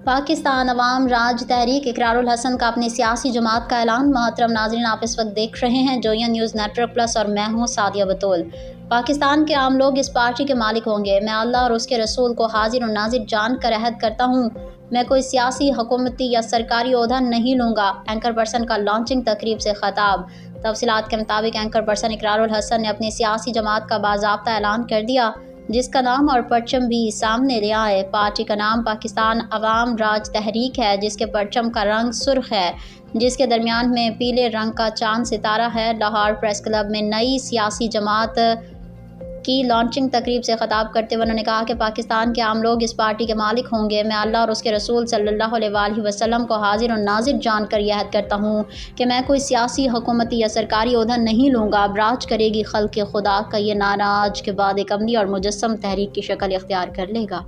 پاکستان عوام راج تحریک اقرار الحسن کا اپنی سیاسی جماعت کا اعلان۔ محترم ناظرین، آپ اس وقت دیکھ رہے ہیں جویا نیوز نیٹ ورک پلس اور میں ہوں سعدیہ بطول۔ پاکستان کے عام لوگ اس پارٹی کے مالک ہوں گے۔ میں اللہ اور اس کے رسول کو حاضر و ناظر جان کر عہد کرتا ہوں، میں کوئی سیاسی، حکومتی یا سرکاری عہدہ نہیں لوں گا۔ اینکر پرسن کا لانچنگ تقریب سے خطاب۔ تفصیلات کے مطابق اینکر پرسن اقرار الحسن نے اپنی سیاسی جماعت کا باضابطہ اعلان کر دیا، جس کا نام اور پرچم بھی سامنے لے آئے۔ پارٹی کا نام پاکستان عوام راج تحریک ہے، جس کے پرچم کا رنگ سرخ ہے، جس کے درمیان میں پیلے رنگ کا چاند ستارہ ہے۔ لاہور پریس کلب میں نئی سیاسی جماعت کی لانچنگ تقریب سے خطاب کرتے ہوئے انہوں نے کہا کہ پاکستان کے عام لوگ اس پارٹی کے مالک ہوں گے۔ میں اللہ اور اس کے رسول صلی اللہ علیہ وآلہ وسلم کو حاضر و ناظر جان کر یہ عہد کرتا ہوں کہ میں کوئی سیاسی، حکومتی یا سرکاری عہدہ نہیں لوں گا۔ اب راج کرے گی خلق خدا کا یہ نعرہ آج کے بعد ایک عملی اور مجسم تحریک کی شکل اختیار کر لے گا۔